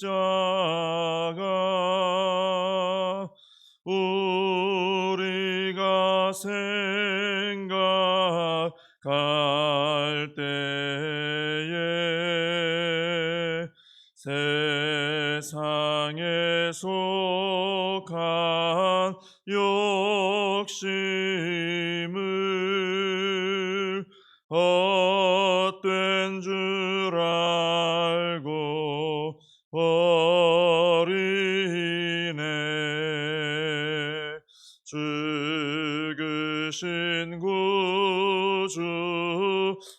십자가 우리가 생각할 때에 세상에 속한 욕심을 헛된 줄 알고 버리네. 죽으신 구주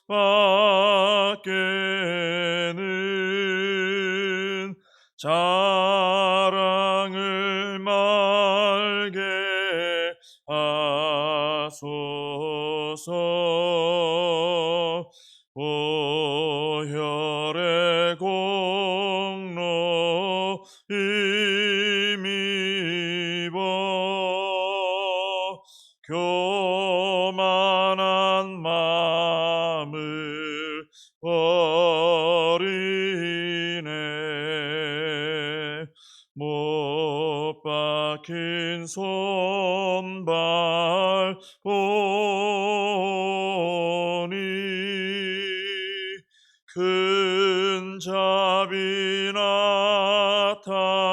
밖에는 자랑을 말게 하소서. 보혈의 공로 힘입어 교만한 마음을 버리네. 못 박힌 손발 보니 큰 자비 나타내셨네.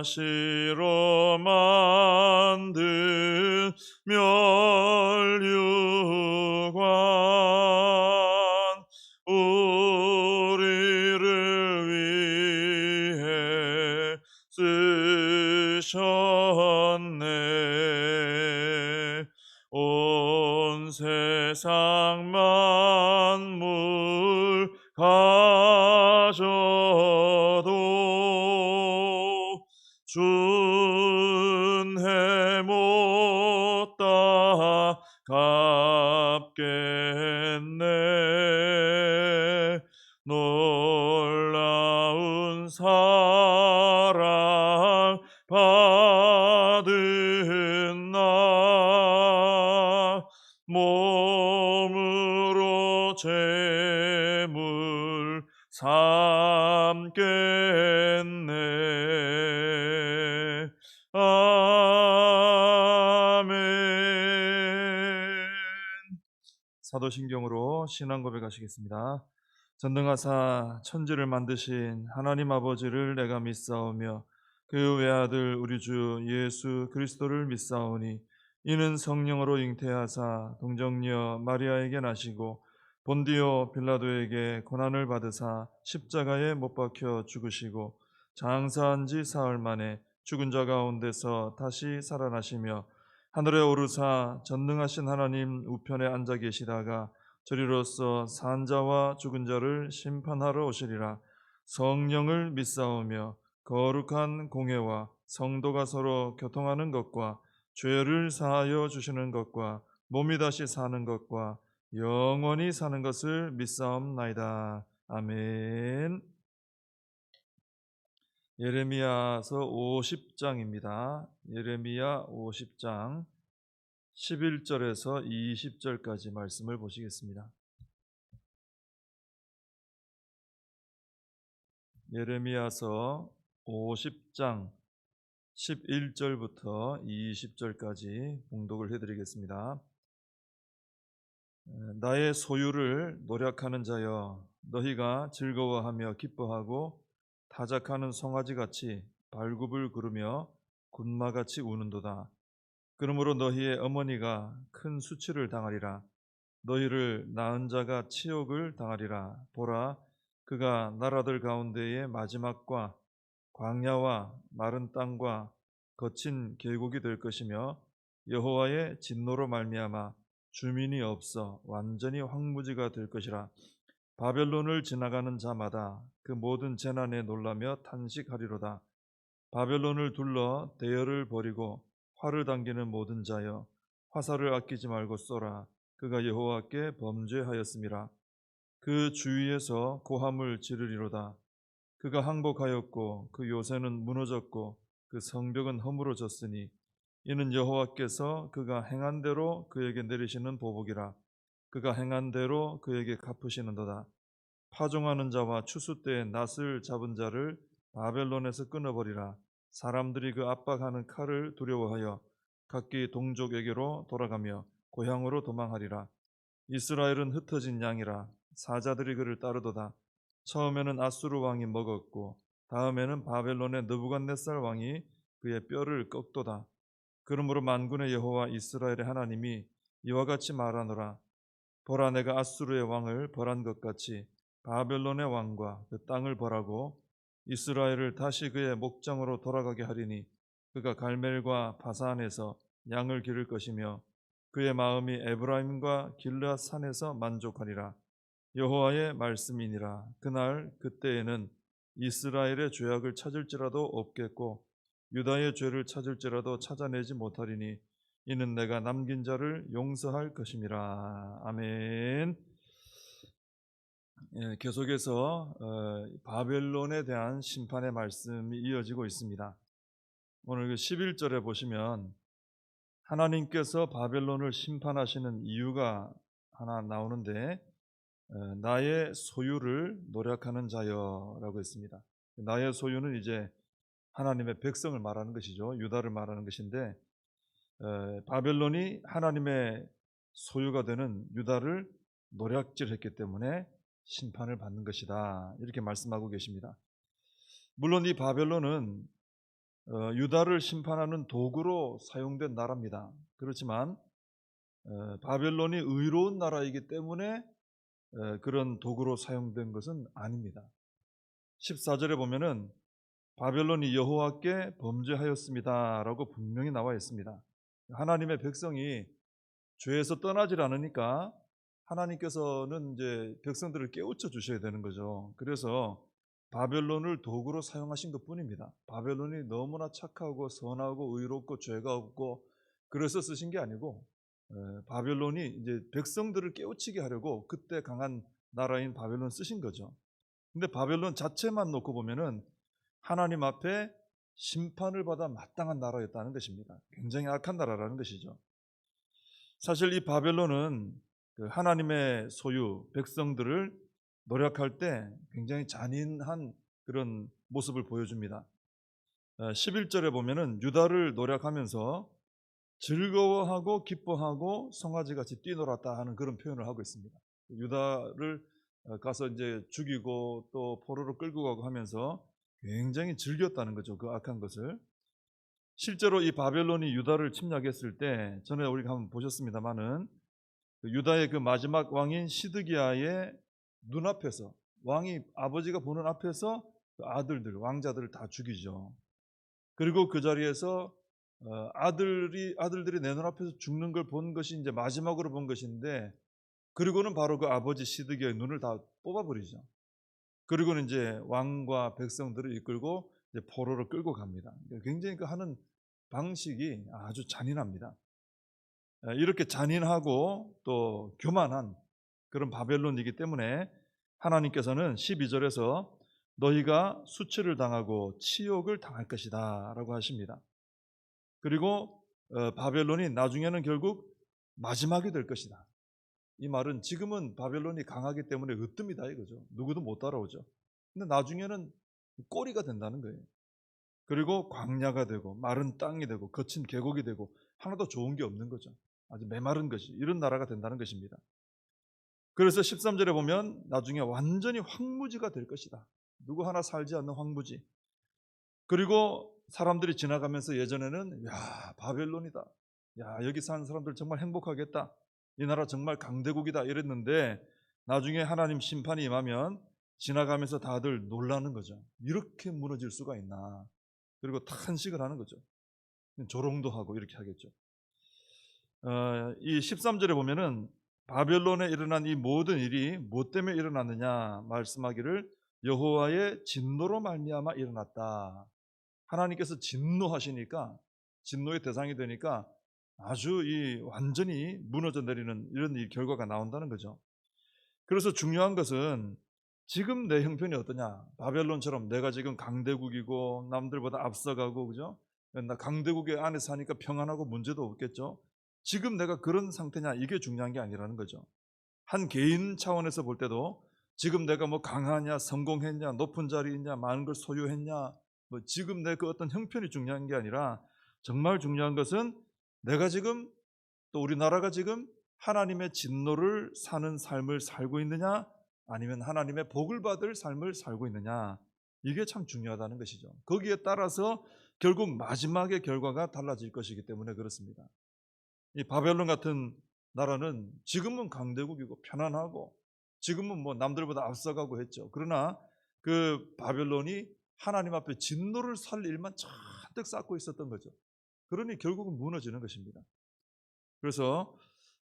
가시로 만든 멸류관 우리를 위해 쓰셨네. 온 세상 만물 가져도 준해 못 갚겠네. 놀라운 사랑 받은 나 몸으로 제물 삼겠네. 아멘. 사도신경으로 신앙 고백하시겠습니다. 전능하사 천지를 만드신 하나님 아버지를 내가 믿사오며 그 외아들 우리 주 예수 그리스도를 믿사오니 이는 성령으로 잉태하사 동정녀 마리아에게 나시고 본디오 빌라도에게 고난을 받으사 십자가에 못 박혀 죽으시고 장사한 지 사흘 만에 죽은 자 가운데서 다시 살아나시며 하늘에 오르사 전능하신 하나님 우편에 앉아 계시다가 저리로서 산 자와 죽은 자를 심판하러 오시리라. 성령을 믿사오며 거룩한 공회와 성도가 서로 교통하는 것과 죄를 사하여 주시는 것과 몸이 다시 사는 것과 영원히 사는 것을 믿사옵나이다. 아멘. 예레미야서 50장입니다. 예레미야 50장 11절에서 20절까지 말씀을 보시겠습니다. 예레미야서 50장 11절부터 20절까지 봉독을 해드리겠습니다. 나의 소유를 노력하는 자여, 너희가 즐거워하며 기뻐하고 타작하는 송아지같이 발굽을 구르며 군마같이 우는도다. 그러므로 너희의 어머니가 큰 수치를 당하리라. 너희를 낳은 자가 치욕을 당하리라. 보라, 그가 나라들 가운데의 마지막과 광야와 마른 땅과 거친 계곡이 될 것이며 여호와의 진노로 말미암아 주민이 없어 완전히 황무지가 될 것이라. 바벨론을 지나가는 자마다 그 모든 재난에 놀라며 탄식하리로다. 바벨론을 둘러 대열을 벌이고 활을 당기는 모든 자여, 화살을 아끼지 말고 쏘라. 그가 여호와께 범죄하였음이라. 그 주위에서 고함을 지르리로다. 그가 항복하였고 그 요새는 무너졌고 그 성벽은 허물어졌으니 이는 여호와께서 그가 행한 대로 그에게 내리시는 보복이라. 그가 행한 대로 그에게 갚으시는도다. 파종하는 자와 추수 때에 낫을 잡은 자를 바벨론에서 끊어버리라. 사람들이 그 압박하는 칼을 두려워하여 각기 동족에게로 돌아가며 고향으로 도망하리라. 이스라엘은 흩어진 양이라 사자들이 그를 따르도다. 처음에는 아수르 왕이 먹었고 다음에는 바벨론의 느부갓네살 왕이 그의 뼈를 꺾도다. 그러므로 만군의 여호와 이스라엘의 하나님이 이와 같이 말하노라. 보라, 내가 아수르의 왕을 벌한 것 같이 바벨론의 왕과 그 땅을 벌하고 이스라엘을 다시 그의 목장으로 돌아가게 하리니 그가 갈멜과 바산에서 양을 기를 것이며 그의 마음이 에브라임과 길르앗 산에서 만족하리라. 여호와의 말씀이니라. 그날 그때에는 이스라엘의 죄악을 찾을지라도 없겠고 유다의 죄를 찾을지라도 찾아내지 못하리니 이는 내가 남긴 자를 용서할 것임이라. 아멘. 계속해서 바벨론에 대한 심판의 말씀이 이어지고 있습니다. 오늘 그 11절에 보시면 하나님께서 바벨론을 심판하시는 이유가 하나 나오는데 나의 소유를 노력하는 자여라고 했습니다. 나의 소유는 이제 하나님의 백성을 말하는 것이죠. 유다를 말하는 것인데 바벨론이 하나님의 소유가 되는 유다를 노략질했기 때문에 심판을 받는 것이다. 이렇게 말씀하고 계십니다. 물론 이 바벨론은 유다를 심판하는 도구로 사용된 나라입니다. 그렇지만 바벨론이 의로운 나라이기 때문에 그런 도구로 사용된 것은 아닙니다. 14절에 보면은 바벨론이 여호와께 범죄하였습니다라고 분명히 나와 있습니다. 하나님의 백성이 죄에서 떠나질 않으니까 하나님께서는 이제 백성들을 깨우쳐 주셔야 되는 거죠. 그래서 바벨론을 도구로 사용하신 것뿐입니다. 바벨론이 너무나 착하고 선하고 의롭고 죄가 없고 그래서 쓰신 게 아니고 바벨론이 이제 백성들을 깨우치게 하려고 그때 강한 나라인 바벨론 쓰신 거죠. 근데 바벨론 자체만 놓고 보면은 하나님 앞에 심판을 받아 마땅한 나라였다는 것입니다. 굉장히 악한 나라라는 것이죠. 사실 이 바벨론은 그 하나님의 소유 백성들을 노력할 때 굉장히 잔인한 그런 모습을 보여줍니다. 11절에 보면은 유다를 노력하면서 즐거워하고 기뻐하고 송아지같이 뛰놀았다 하는 그런 표현을 하고 있습니다. 유다를 가서 이제 죽이고 또 포로로 끌고 가고 하면서 굉장히 즐겼다는 거죠. 그 악한 것을. 실제로 이 바벨론이 유다를 침략했을 때 전에 우리가 한번 보셨습니다마는 유다의 그 마지막 왕인 시드기야의 눈앞에서 왕이 아버지가 보는 앞에서 그 아들들 왕자들을 다 죽이죠. 그리고 그 자리에서 아들들이 내 눈앞에서 죽는 걸 본 것이 이제 마지막으로 본 것인데 그리고는 바로 그 아버지 시드기야의 눈을 다 뽑아버리죠. 그리고는 이제 왕과 백성들을 이끌고 이제 포로로 끌고 갑니다. 굉장히 그 하는 방식이 아주 잔인합니다. 이렇게 잔인하고 또 교만한 그런 바벨론이기 때문에 하나님께서는 12절에서 너희가 수치를 당하고 치욕을 당할 것이다 라고 하십니다. 그리고 바벨론이 나중에는 결국 마지막이 될 것이다. 이 말은 지금은 바벨론이 강하기 때문에 으뜸이다 이거죠. 누구도 못 따라오죠. 근데 나중에는 꼬리가 된다는 거예요. 그리고 광야가 되고 마른 땅이 되고 거친 계곡이 되고 하나도 좋은 게 없는 거죠. 아주 메마른 것이 이런 나라가 된다는 것입니다. 그래서 13절에 보면 나중에 완전히 황무지가 될 것이다. 누구 하나 살지 않는 황무지. 그리고 사람들이 지나가면서 예전에는 야 바벨론이다. 야 여기 사는 사람들 정말 행복하겠다. 이 나라 정말 강대국이다 이랬는데 나중에 하나님 심판이 임하면 지나가면서 다들 놀라는 거죠. 이렇게 무너질 수가 있나. 그리고 탄식을 하는 거죠. 조롱도 하고 이렇게 하겠죠. 이 13절에 보면은 바벨론에 일어난 이 모든 일이 무엇 때문에 일어났느냐 말씀하기를 여호와의 진노로 말미암아 일어났다. 하나님께서 진노하시니까 진노의 대상이 되니까 아주 이 완전히 무너져 내리는 이런 이 결과가 나온다는 거죠. 그래서 중요한 것은 지금 내 형편이 어떠냐? 바벨론처럼 내가 지금 강대국이고 남들보다 앞서가고 그죠? 나 강대국의 안에 사니까 평안하고 문제도 없겠죠. 지금 내가 그런 상태냐? 이게 중요한 게 아니라는 거죠. 한 개인 차원에서 볼 때도 지금 내가 뭐 강하냐, 성공했냐, 높은 자리에 있냐, 많은 걸 소유했냐, 뭐 지금 내 그 어떤 형편이 중요한 게 아니라 정말 중요한 것은 내가 지금 또 우리나라가 지금 하나님의 진노를 사는 삶을 살고 있느냐, 아니면 하나님의 복을 받을 삶을 살고 있느냐, 이게 참 중요하다는 것이죠. 거기에 따라서 결국 마지막의 결과가 달라질 것이기 때문에 그렇습니다. 이 바벨론 같은 나라는 지금은 강대국이고 편안하고 지금은 뭐 남들보다 앞서가고 했죠. 그러나 그 바벨론이 하나님 앞에 진노를 살 일만 잔뜩 쌓고 있었던 거죠. 그러니 결국은 무너지는 것입니다. 그래서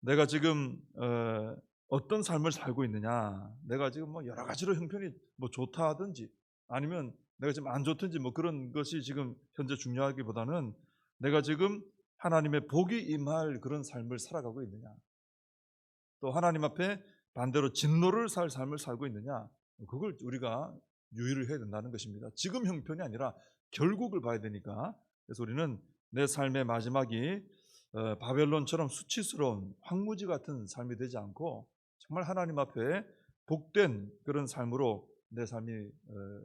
내가 지금 어떤 삶을 살고 있느냐, 내가 지금 뭐 여러 가지로 형편이 뭐 좋다 하든지 아니면 내가 지금 안 좋든지 뭐 그런 것이 지금 현재 중요하기보다는 내가 지금 하나님의 복이 임할 그런 삶을 살아가고 있느냐, 또 하나님 앞에 반대로 진노를 살 삶을 살고 있느냐, 그걸 우리가 유의를 해야 된다는 것입니다. 지금 형편이 아니라 결국을 봐야 되니까. 그래서 우리는 내 삶의 마지막이 바벨론처럼 수치스러운 황무지 같은 삶이 되지 않고 정말 하나님 앞에 복된 그런 삶으로 내 삶이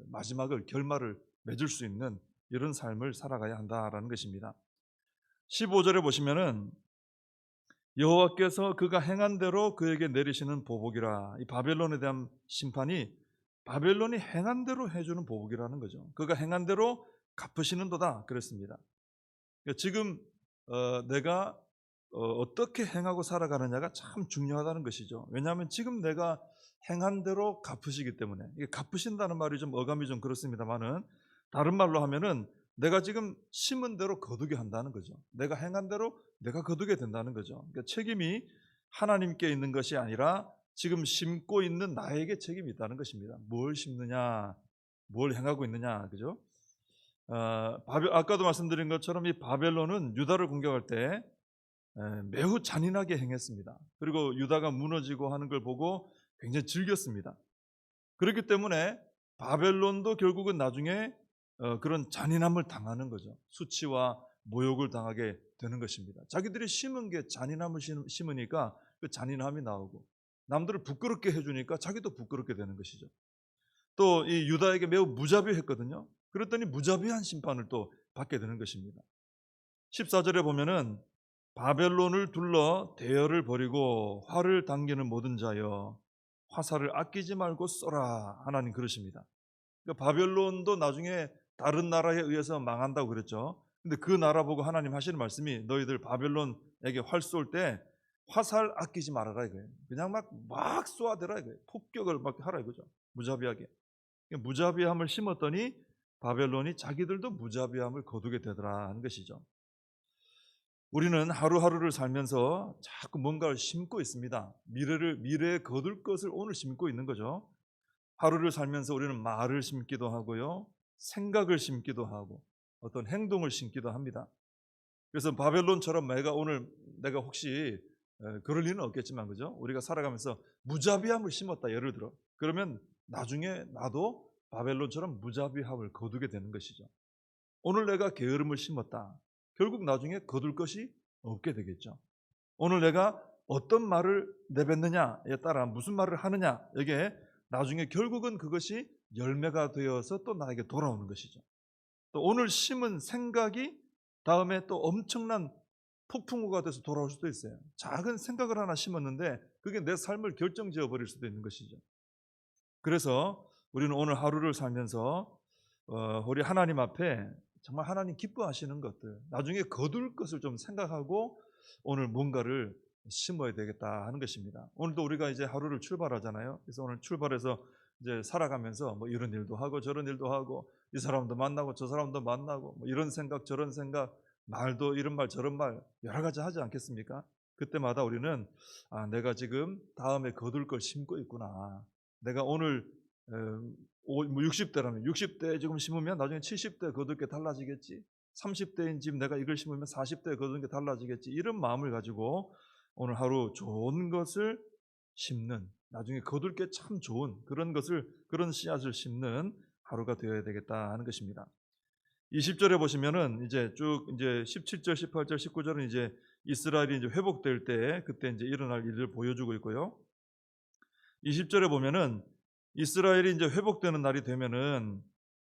마지막을 결말을 맺을 수 있는 이런 삶을 살아가야 한다라는 것입니다. 15절에 보시면은 여호와께서 그가 행한 대로 그에게 내리시는 보복이라. 이 바벨론에 대한 심판이 바벨론이 행한 대로 해주는 보복이라는 거죠. 그가 행한 대로 갚으시는도다 그랬습니다. 그러니까 지금 내가 어떻게 행하고 살아가느냐가 참 중요하다는 것이죠. 왜냐하면 지금 내가 행한 대로 갚으시기 때문에. 이게 갚으신다는 말이 좀 어감이 좀 그렇습니다만은 다른 말로 하면은 내가 지금 심은 대로 거두게 한다는 거죠. 내가 행한 대로 내가 거두게 된다는 거죠. 그러니까 책임이 하나님께 있는 것이 아니라 지금 심고 있는 나에게 책임이 있다는 것입니다. 뭘 심느냐, 뭘 행하고 있느냐, 그죠? 아까도 말씀드린 것처럼 이 바벨론은 유다를 공격할 때 매우 잔인하게 행했습니다. 그리고 유다가 무너지고 하는 걸 보고 굉장히 즐겼습니다. 그렇기 때문에 바벨론도 결국은 나중에 그런 잔인함을 당하는 거죠. 수치와 모욕을 당하게 되는 것입니다. 자기들이 심은 게 잔인함을 심으니까 그 잔인함이 나오고 남들을 부끄럽게 해주니까 자기도 부끄럽게 되는 것이죠. 또 이 유다에게 매우 무자비했거든요. 그랬더니 무자비한 심판을 또 받게 되는 것입니다. 14절에 보면은 바벨론을 둘러 대열을 벌이고 활을 당기는 모든 자여 화살을 아끼지 말고 쏘라. 하나님 그러십니다. 그러니까 바벨론도 나중에 다른 나라에 의해서 망한다고 그랬죠. 근데 그 나라 보고 하나님 하시는 말씀이 너희들 바벨론에게 활 쏠 때 화살 아끼지 말아라 이거예요. 그냥 막 쏘아대라 이거예요. 폭격을 막 하라 이거죠. 무자비하게. 무자비함을 심었더니 바벨론이 자기들도 무자비함을 거두게 되더라 하는 것이죠. 우리는 하루하루를 살면서 자꾸 뭔가를 심고 있습니다. 미래에 거둘 것을 오늘 심고 있는 거죠. 하루를 살면서 우리는 말을 심기도 하고요, 생각을 심기도 하고 어떤 행동을 심기도 합니다. 그래서 바벨론처럼 내가 혹시 그럴 리는 없겠지만 그죠? 우리가 살아가면서 무자비함을 심었다 예를 들어. 그러면 나중에 나도 바벨론처럼 무자비함을 거두게 되는 것이죠. 오늘 내가 게으름을 심었다. 결국 나중에 거둘 것이 없게 되겠죠. 오늘 내가 어떤 말을 내뱉느냐에 따라 무슨 말을 하느냐 이게 나중에 결국은 그것이 열매가 되어서 또 나에게 돌아오는 것이죠. 또 오늘 심은 생각이 다음에 또 엄청난 폭풍우가 돼서 돌아올 수도 있어요. 작은 생각을 하나 심었는데 그게 내 삶을 결정지어 버릴 수도 있는 것이죠. 그래서 우리는 오늘 하루를 살면서 우리 하나님 앞에 정말 하나님 기뻐하시는 것들, 나중에 거둘 것을 좀 생각하고 오늘 뭔가를 심어야 되겠다 하는 것입니다. 오늘도 우리가 이제 하루를 출발하잖아요. 그래서 오늘 출발해서 이제 살아가면서 뭐 이런 일도 하고 저런 일도 하고 이 사람도 만나고 저 사람도 만나고 뭐 이런 생각 저런 생각 말도 이런 말 저런 말 여러 가지 하지 않겠습니까? 그때마다 우리는 내가 지금 다음에 거둘 걸 심고 있구나. 내가 오늘 60대라면 60대에 지금 심으면 나중에 70대에 거둘 게 달라지겠지. 30대인 지금 내가 이걸 심으면 40대에 거두는 게 달라지겠지. 이런 마음을 가지고 오늘 하루 좋은 것을 심는, 나중에 거둘 게 참 좋은 그런 씨앗을 심는 하루가 되어야 되겠다 하는 것입니다. 20절에 보시면은 이제 17절, 18절, 19절은 이제 이스라엘이 이제 회복될 때 그때 이제 일어날 일을 보여주고 있고요. 20절에 보면은 이스라엘이 이제 회복되는 날이 되면은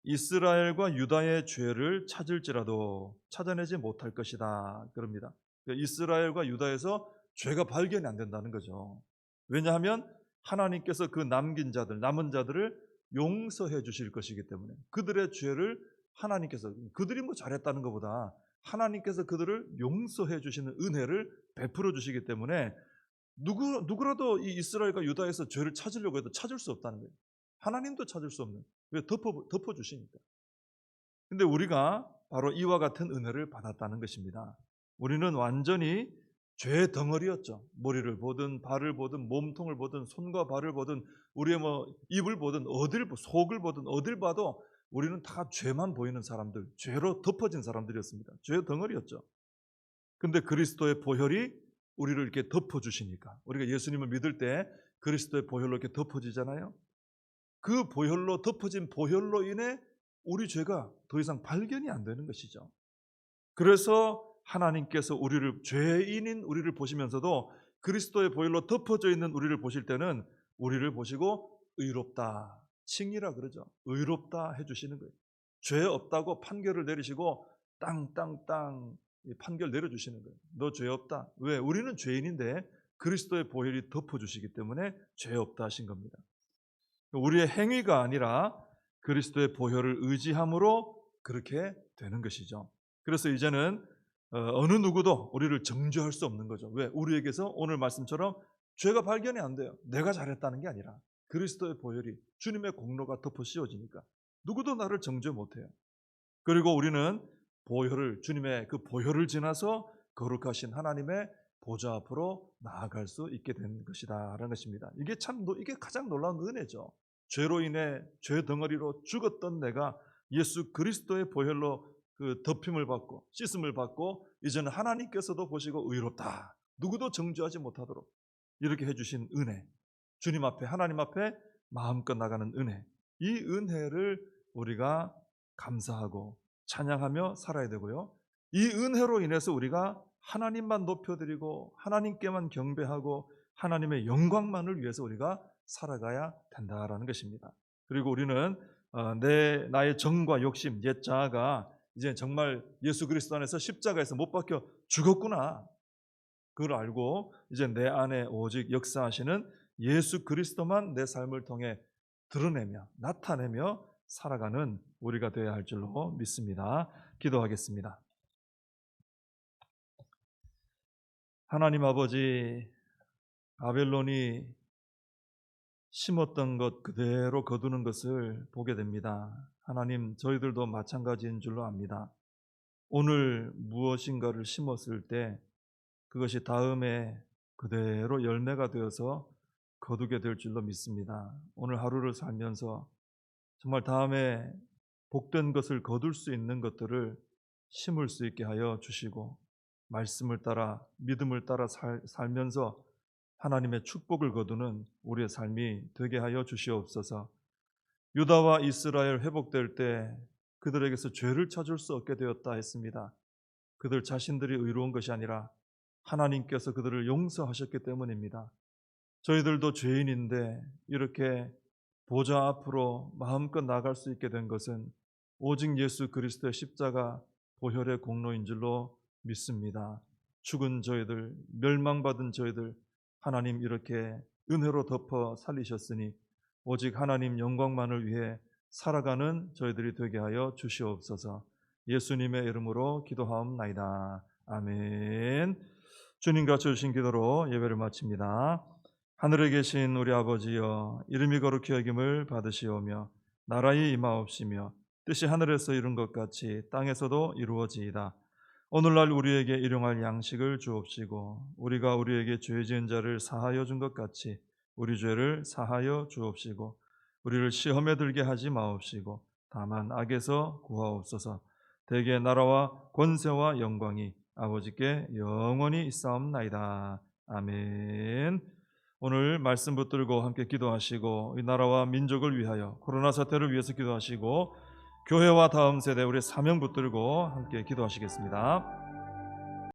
이스라엘과 유다의 죄를 찾을지라도 찾아내지 못할 것이다. 그럽니다. 그러니까 이스라엘과 유다에서 죄가 발견이 안 된다는 거죠. 왜냐하면 하나님께서 그 남긴 자들, 남은 자들을 용서해 주실 것이기 때문에 그들의 죄를 하나님께서 그들이 뭐 잘했다는 것보다 하나님께서 그들을 용서해 주시는 은혜를 베풀어 주시기 때문에 누구라도 이 이스라엘과 유다에서 죄를 찾으려고 해도 찾을 수 없다는 거예요. 하나님도 찾을 수 없는. 왜 덮어 주시니까. 근데 우리가 바로 이와 같은 은혜를 받았다는 것입니다. 우리는 완전히 죄의 덩어리였죠. 머리를 보든 발을 보든 몸통을 보든 손과 발을 보든 우리의 뭐 입을 보든 속을 보든 어딜 봐도 우리는 다 죄만 보이는 사람들, 죄로 덮어진 사람들이었습니다. 죄의 덩어리였죠. 근데 그리스도의 보혈이 우리를 이렇게 덮어주시니까 우리가 예수님을 믿을 때 그리스도의 보혈로 이렇게 덮어지잖아요. 그 보혈로 덮어진 보혈로 인해 우리 죄가 더 이상 발견이 안 되는 것이죠. 그래서 하나님께서 죄인인 우리를 보시면서도 그리스도의 보혈로 덮어져 있는 우리를 보실 때는 우리를 보시고 의롭다, 칭이라 그러죠. 의롭다 해주시는 거예요. 죄 없다고 판결을 내리시고 땅땅땅 판결 내려주시는 거예요. 너 죄 없다. 왜? 우리는 죄인인데 그리스도의 보혈이 덮어주시기 때문에 죄 없다 하신 겁니다. 우리의 행위가 아니라 그리스도의 보혈을 의지함으로 그렇게 되는 것이죠. 그래서 이제는 어느 누구도 우리를 정죄할 수 없는 거죠. 왜? 우리에게서 오늘 말씀처럼 죄가 발견이 안 돼요. 내가 잘했다는 게 아니라 그리스도의 보혈이 주님의 공로가 덮어 씌워지니까 누구도 나를 정죄 못해요. 그리고 우리는 주님의 그 보혈을 지나서 거룩하신 하나님의 보좌 앞으로 나아갈 수 있게 된 것이다라는 것입니다. 이게 가장 놀라운 은혜죠. 죄로 인해 죄 덩어리로 죽었던 내가 예수 그리스도의 보혈로 그 덮임을 받고 씻음을 받고 이제는 하나님께서도 보시고 의롭다. 누구도 정죄하지 못하도록 이렇게 해주신 은혜. 주님 앞에 하나님 앞에 마음껏 나가는 은혜. 이 은혜를 우리가 감사하고 찬양하며 살아야 되고요. 이 은혜로 인해서 우리가 하나님만 높여드리고 하나님께만 경배하고 하나님의 영광만을 위해서 우리가 살아가야 된다라는 것입니다. 그리고 우리는 나의 정과 욕심, 옛 자아가 이제 정말 예수 그리스도 안에서 십자가에서 못 박혀 죽었구나. 그걸 알고 이제 내 안에 오직 역사하시는 예수 그리스도만 내 삶을 통해 드러내며 나타내며 살아가는 우리가 되어야 할 줄로 믿습니다. 기도하겠습니다. 하나님 아버지, 바벨론이 심었던 것 그대로 거두는 것을 보게 됩니다. 하나님, 저희들도 마찬가지인 줄로 압니다. 오늘 무엇인가를 심었을 때 그것이 다음에 그대로 열매가 되어서 거두게 될 줄로 믿습니다. 오늘 하루를 살면서 정말 다음에 복된 것을 거둘 수 있는 것들을 심을 수 있게 하여 주시고 말씀을 따라 믿음을 따라 살면서 하나님의 축복을 거두는 우리의 삶이 되게 하여 주시옵소서. 유다와 이스라엘 회복될 때 그들에게서 죄를 찾을 수 없게 되었다 했습니다. 그들 자신들이 의로운 것이 아니라 하나님께서 그들을 용서하셨기 때문입니다. 저희들도 죄인인데 이렇게 보좌 앞으로 마음껏 나갈 수 있게 된 것은 오직 예수 그리스도의 십자가 보혈의 공로인 줄로 믿습니다. 죽은 저희들, 멸망받은 저희들 하나님 이렇게 은혜로 덮어 살리셨으니 오직 하나님 영광만을 위해 살아가는 저희들이 되게 하여 주시옵소서. 예수님의 이름으로 기도하옵나이다. 아멘. 주님 가르쳐 주신 기도로 예배를 마칩니다. 하늘에 계신 우리 아버지여, 이름이 거룩히 여김을 받으시오며 나라의 임하옵시며 뜻이 하늘에서 이룬 것 같이 땅에서도 이루어지이다. 오늘날 우리에게 일용할 양식을 주옵시고 우리가 우리에게 죄 지은 자를 사하여 준 것 같이 우리 죄를 사하여 주옵시고 우리를 시험에 들게 하지 마옵시고 다만 악에서 구하옵소서. 대개 나라와 권세와 영광이 아버지께 영원히 있사옵나이다. 아멘. 오늘 말씀 붙들고 함께 기도하시고 이 나라와 민족을 위하여 코로나 사태를 위해서 기도하시고 교회와 다음 세대 우리 사명 붙들고 함께 기도하시겠습니다.